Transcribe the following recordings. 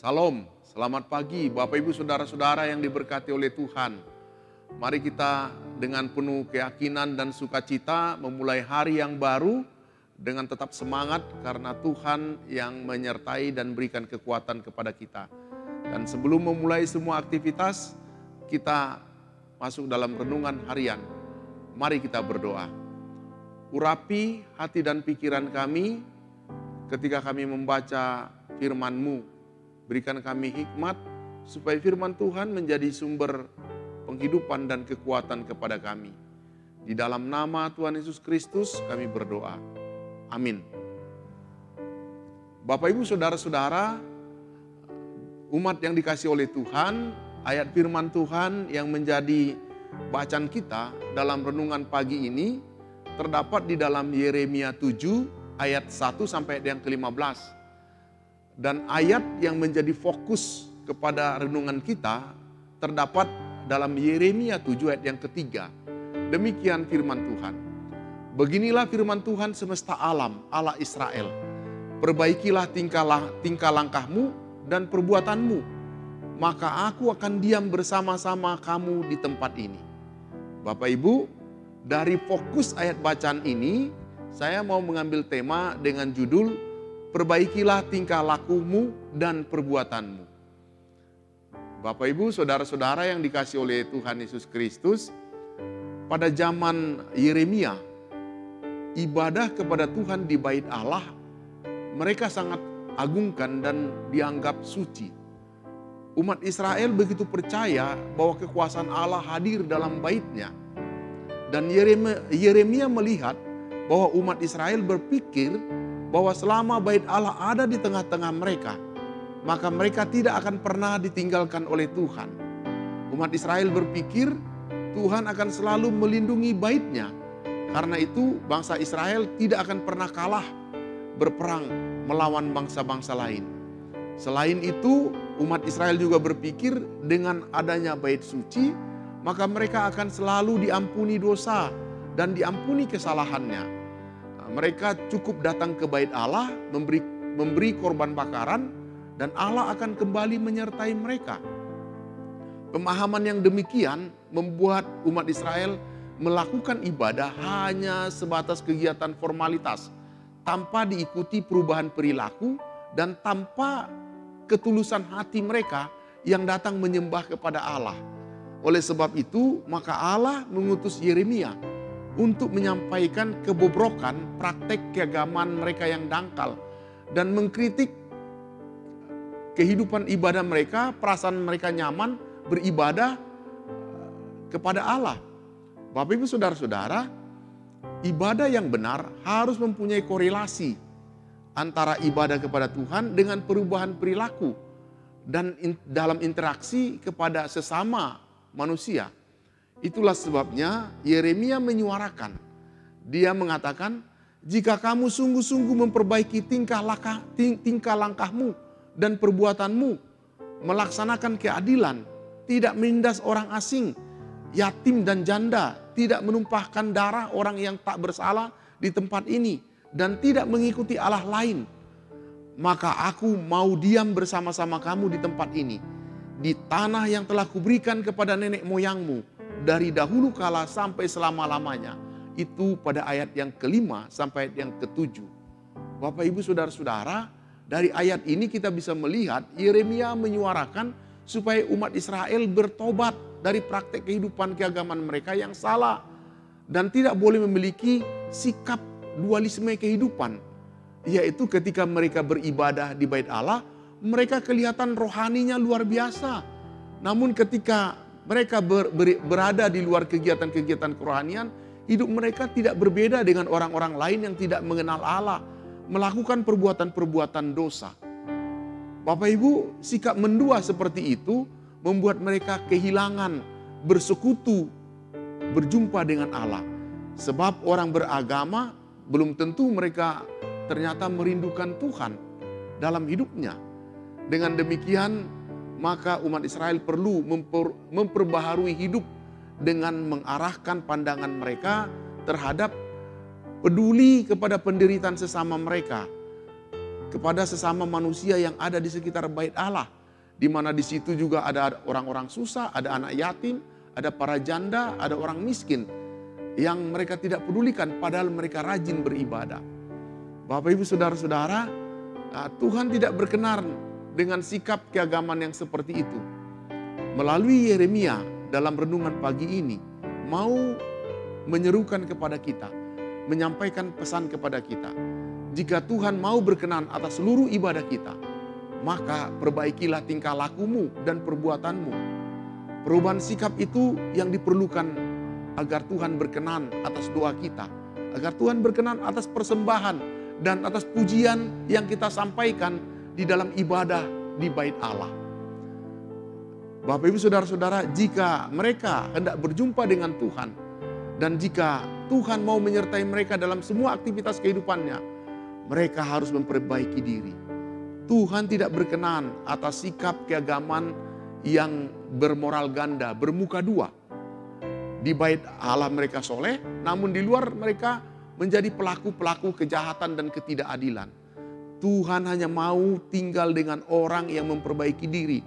Salam, selamat pagi Bapak Ibu Saudara-saudara yang diberkati oleh Tuhan. Mari kita dengan penuh keyakinan dan sukacita memulai hari yang baru dengan tetap semangat karena Tuhan yang menyertai dan berikan kekuatan kepada kita. Dan sebelum memulai semua aktivitas, kita masuk dalam renungan harian. Mari kita berdoa. Urapi hati dan pikiran kami ketika kami membaca firman-Mu. Berikan kami hikmat supaya firman Tuhan menjadi sumber penghidupan dan kekuatan kepada kami. Di dalam nama Tuhan Yesus Kristus kami berdoa. Amin. Bapak Ibu Saudara-saudara, umat yang dikasihi oleh Tuhan, ayat firman Tuhan yang menjadi bacaan kita dalam renungan pagi ini terdapat di dalam Yeremia 7 ayat 1 sampai yang ke-15. Dan ayat yang menjadi fokus kepada renungan kita terdapat dalam Yeremia 7 ayat yang ketiga. Demikian firman Tuhan. Beginilah firman Tuhan semesta alam, Allah Israel. Perbaikilah tingkah langkahmu dan perbuatanmu, maka aku akan diam bersama-sama kamu di tempat ini. Bapak Ibu, dari fokus ayat bacaan ini, saya mau mengambil tema dengan judul Perbaikilah tingkah lakumu dan perbuatanmu. Bapak Ibu, saudara-saudara yang dikasihi oleh Tuhan Yesus Kristus, pada zaman Yeremia, ibadah kepada Tuhan di bait Allah, mereka sangat agungkan dan dianggap suci. Umat Israel begitu percaya bahwa kekuasaan Allah hadir dalam baitnya. Dan Yeremia melihat bahwa umat Israel berpikir bahwa selama bait Allah ada di tengah-tengah mereka, maka mereka tidak akan pernah ditinggalkan oleh Tuhan. Umat Israel berpikir Tuhan akan selalu melindungi baitnya. Karena itu bangsa Israel tidak akan pernah kalah berperang melawan bangsa-bangsa lain. Selain itu, umat Israel juga berpikir dengan adanya bait suci, maka mereka akan selalu diampuni dosa dan diampuni kesalahannya. Mereka cukup datang ke bait Allah, memberi korban bakaran, dan Allah akan kembali menyertai mereka. Pemahaman yang demikian membuat umat Israel melakukan ibadah hanya sebatas kegiatan formalitas, tanpa diikuti perubahan perilaku dan tanpa ketulusan hati mereka yang datang menyembah kepada Allah. Oleh sebab itu, maka Allah mengutus Yeremia untuk menyampaikan kebobrokan praktek keagamaan mereka yang dangkal dan mengkritik kehidupan ibadah mereka, perasaan mereka nyaman beribadah kepada Allah. Bapak Ibu Saudara-saudara, ibadah yang benar harus mempunyai korelasi antara ibadah kepada Tuhan dengan perubahan perilaku dan dalam interaksi kepada sesama manusia. Itulah sebabnya Yeremia menyuarakan. Dia mengatakan, jika kamu sungguh-sungguh memperbaiki tingkah langkahmu dan perbuatanmu, melaksanakan keadilan, tidak menindas orang asing, yatim dan janda, tidak menumpahkan darah orang yang tak bersalah di tempat ini, dan tidak mengikuti Allah lain, maka aku mau diam bersama-sama kamu di tempat ini, di tanah yang telah kuberikan kepada nenek moyangmu, dari dahulu kala sampai selama-lamanya. Itu pada ayat yang kelima sampai ayat yang ketujuh. Bapak Ibu Saudara-saudara, dari ayat ini kita bisa melihat Yeremia menyuarakan supaya umat Israel bertobat dari praktek kehidupan keagamaan mereka yang salah. Dan tidak boleh memiliki sikap dualisme kehidupan. Yaitu ketika mereka beribadah di bait Allah, mereka kelihatan rohaninya luar biasa. Namun ketika mereka berada di luar kegiatan-kegiatan kerohanian, hidup mereka tidak berbeda dengan orang-orang lain yang tidak mengenal Allah, melakukan perbuatan-perbuatan dosa. Bapak Ibu, sikap mendua seperti itu membuat mereka kehilangan bersekutu, berjumpa dengan Allah. Sebab orang beragama belum tentu mereka ternyata merindukan Tuhan dalam hidupnya. Dengan demikian, maka umat Israel perlu memperbaharui hidup dengan mengarahkan pandangan mereka terhadap peduli kepada penderitaan sesama mereka. kepada sesama manusia yang ada di sekitar bait Allah. Di mana di situ juga ada orang-orang susah, ada anak yatim, ada para janda, ada orang miskin yang mereka tidak pedulikan padahal mereka rajin beribadah. Bapak Ibu Saudara-saudara, Tuhan tidak berkenan dengan sikap keagamaan yang seperti itu. Melalui Yeremia dalam renungan pagi ini mau menyerukan kepada kita, menyampaikan pesan kepada kita. Jika Tuhan mau berkenan atas seluruh ibadah kita, maka perbaikilah tingkah lakumu dan perbuatanmu. Perubahan sikap itu yang diperlukan agar Tuhan berkenan atas doa kita, agar Tuhan berkenan atas persembahan dan atas pujian yang kita sampaikan di dalam ibadah di bait Allah. Bapak Ibu Saudara-saudara, jika mereka hendak berjumpa dengan Tuhan dan jika Tuhan mau menyertai mereka dalam semua aktivitas kehidupannya, mereka harus memperbaiki diri. Tuhan tidak berkenan atas sikap keagamaan yang bermoral ganda, bermuka dua. Di bait Allah mereka soleh, namun di luar mereka menjadi pelaku-pelaku kejahatan dan ketidakadilan. Tuhan hanya mau tinggal dengan orang yang memperbaiki diri,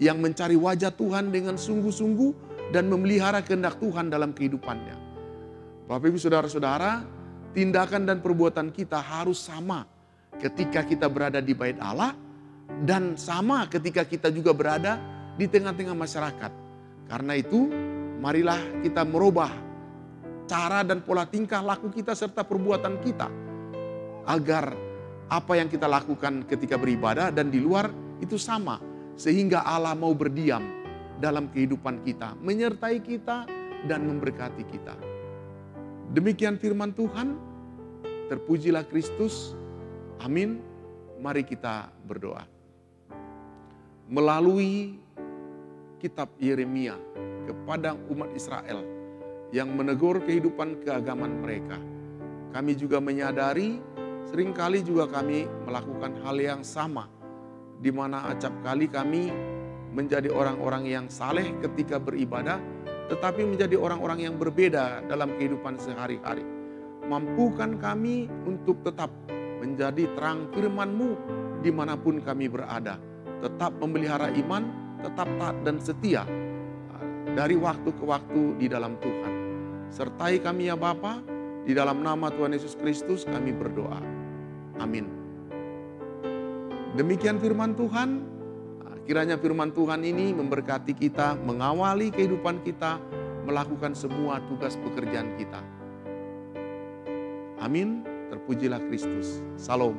yang mencari wajah Tuhan dengan sungguh-sungguh dan memelihara kehendak Tuhan dalam kehidupannya. Bapak Ibu Saudara-saudara, tindakan dan perbuatan kita harus sama ketika kita berada di bait Allah dan sama ketika kita juga berada di tengah-tengah masyarakat. Karena itu, marilah kita merubah cara dan pola tingkah laku kita serta perbuatan kita agar apa yang kita lakukan ketika beribadah dan di luar itu sama, sehingga Allah mau berdiam dalam kehidupan kita, menyertai kita dan memberkati kita. Demikian firman Tuhan. Terpujilah Kristus. Amin. Mari kita berdoa. Melalui kitab Yeremia kepada umat Israel yang menegur kehidupan keagamaan mereka, kami juga menyadari seringkali juga kami melakukan hal yang sama, di mana acap kali kami menjadi orang-orang yang saleh ketika beribadah, tetapi menjadi orang-orang yang berbeda dalam kehidupan sehari-hari. Mampukan kami untuk tetap menjadi terang firman-Mu dimanapun kami berada. Tetap memelihara iman, tetap taat dan setia dari waktu ke waktu di dalam Tuhan. Sertai kami ya Bapa, di dalam nama Tuhan Yesus Kristus kami berdoa. Amin. Demikian firman Tuhan. Kiranya firman Tuhan ini memberkati kita, mengawali kehidupan kita, melakukan semua tugas pekerjaan kita. Amin. Terpujilah Kristus. Salam.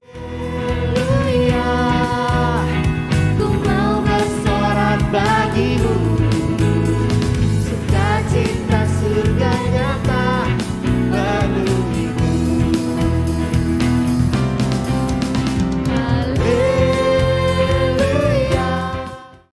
Haleluya, ku mau bersorak bagimu.